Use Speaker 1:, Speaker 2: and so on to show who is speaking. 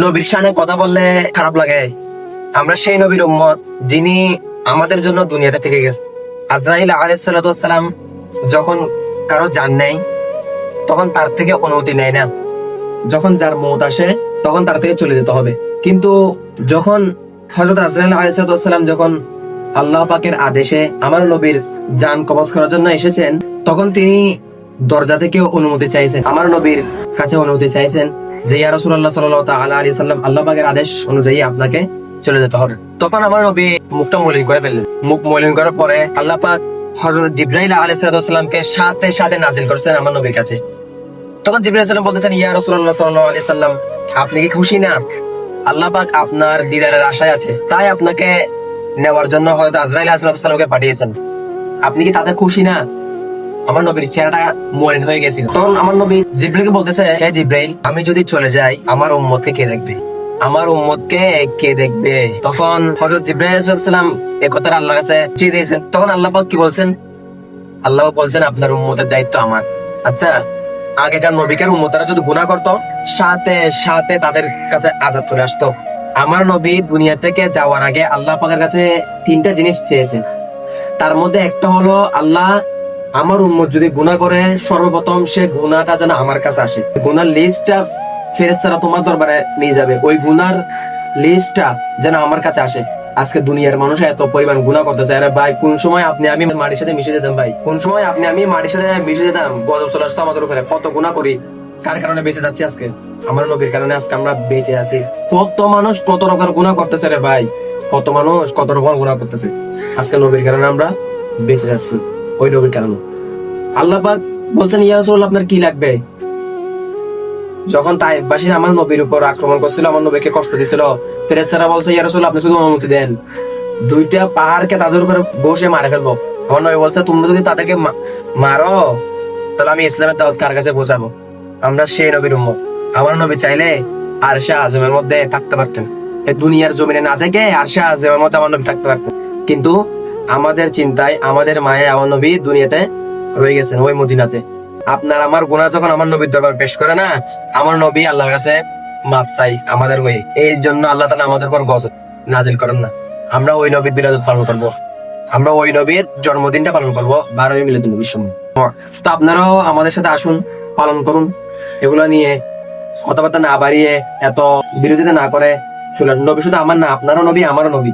Speaker 1: নবীর শানে কথা বললে খারাপ লাগে। আমরা সেই নবীর উম্মত যিনি আমাদের জন্য দুনিয়াতে থেকে গেছে। আজরাইল আলাইহিস সালাতু ওয়াস সালাম যখন কারো জান নেয় তখন তার থেকে অনুমতি নেয় না। যখন যার মওত আসে তখন তার থেকে চলে যেতে হবে। কিন্তু যখন হযরত আজরাইল আলাইহিস সালাতু ওয়াস সালাম যখন আল্লাহ পাকের আদেশে আমার নবীর জান কবজ করার জন্য এসেছেন, তখন তিনি দরজা থেকে অনুমতি চাইছেন, আমার নবীর কাছে অনুমতি চাইছেন যে ইয়া রাসূলুল্লাহ সাল্লাল্লাহু তাআলা আলাইহি সাল্লাম, আল্লাহ পাকের আদেশ অনুযায়ী আপনাকে চলে যেতে হবে। তখন আমার নবী মুখটা মলিন করে ফেললেন। মুখ মলিন করার পরে আল্লাহ পাক হযরত জিবরাইল আলাইহিস সালামকে সাথে সাথে নাজিল করেছেন আমার নবীর কাছে। তখন জিবরাইল আলাইহিস সালাম বলতেছেন, ইয়া রাসূলুল্লাহ সাল্লাল্লাহু আলাইহি সাল্লাম, আপনি কি খুশি না? আল্লাহ পাক আপনার দিদারের আশায় আছে, তাই আপনাকে নেওয়ার জন্য হযরত আজরাইল আলাইহিস সালামকে পাঠিয়েছেন। আপনি কি তাতে খুশি না? আমার নবীর চেহারাটা মলিন হয়ে গেছিল। তখন আমার নবী জিবরাইলকে বলতেছে, হে জিবরাইল, আমি যদি চলে যাই আমার উম্মতকে কে দেখবে? আমার উম্মতকে কে দেখবে? তখন হযরত জিবরাইল আলাইহিস সালাম এই কথাটা আল্লাহর কাছে চিঠি দিয়েছেন। তখন আল্লাহ পাক কি বলছেন? আল্লাহ বলছেন, আপনার উম্মতের দায়িত্ব আমার। আচ্ছা, আগেকার নবীকার উম্মতরা যদি গুনাহ করতো, সাথে সাথে তাদের কাছে আযাব চলে আসতো। আমার নবী দুনিয়া থেকে যাওয়ার আগে আল্লাহ পাকের কাছে তিনটা জিনিস চেয়েছেন। তার মধ্যে একটা হলো, আল্লাহ আমার উম্মত যদি গুনাহ করে সর্বপ্রথম সে গুনাহটা যেন আমার কাছে আসে। গুনার লিস্টটা ফেরেশতারা তোমার দরবারে নিয়ে যাবে, ওই গুনার লিস্টটা যেন আমার কাছে আসে। আজকে দুনিয়ার মানুষ এত পরিমাণ গুনাহ করতেছে। আরে ভাই, কোন সময় আপনি আমি মাটির সাথে মিশে যেতাম? ভাই, কোন সময় আপনি আমি মাটির সাথে মিশে যেতাম? গজব চলে আসতো আমাদের উপরে। কত গুনাহ করি, কার কারণে বেঁচে যাচ্ছি আজকে? আমার নবীর কারণে আজকে আমরা বেঁচে আছি। কত মানুষ কত রকম গুনাহ করতেছে রে ভাই, কত মানুষ কত রকম গুনাহ করতেছে। আজকে নবীর কারণে আমরা বেঁচে যাচ্ছি, ওই নবীর কারণে। আল্লাহ পাক বলছেন, ইয়া রাসূলুল্লাহ, আপনার কি লাগবে? যখন তায়েফবাসী আমার নবীর উপর আক্রমণ করছিল, আমার নবীকে কষ্ট দিছিল, ফেরেশতারা বলছে, ইয়া রাসূলুল্লাহ, আপনি শুধু অনুমতি দেন, দুইটা পাহাড়কে তাদের উপরে বসে মারে ফেলবো। আমার নবী বলছে, তোমরা যদি তাদেরকে মারো তাহলে আমি ইসলামের দাওয়াত কার কাছে পৌঁছাবো? আমরা সেই নবীর উম্মত। আমার নবী চাইলে আরশে আযমের মধ্যে থাকতে পারতেন, এই দুনিয়ার জমিনে না থেকে আরশে আযমের মধ্যে আমার নবী থাকতে পারতেন। কিন্তু আমাদের চিন্তায়, আমাদের মায়ে আমার নবী দুনিয়াতে রয়ে গেছেন, ওই মদিনাতে। আপনার আমার গুনাহ যখন আমার নবীর দরবার পেশ করে না, আমার নবী আল্লাহর কাছে মাপ চাই আমাদের হয়ে। এই জন্য আল্লাহ তাআলা আমাদের উপর গজব নাজিল করেন না। আমরা ওই নবীর বিরাদত পালন করব, আমরা ওই নবীর জন্মদিনটা পালন করব, 12ই মিলাদুন নবীর সময়। তো আপনারাও আমাদের সাথে আসুন, পালন করুন। এগুলা নিয়ে কথাবার্তা না বাড়িয়ে, এত বিরোধিতা না করে চলেন। নবী শুধু আমার না, আপনারও নবী, আমারও নবী।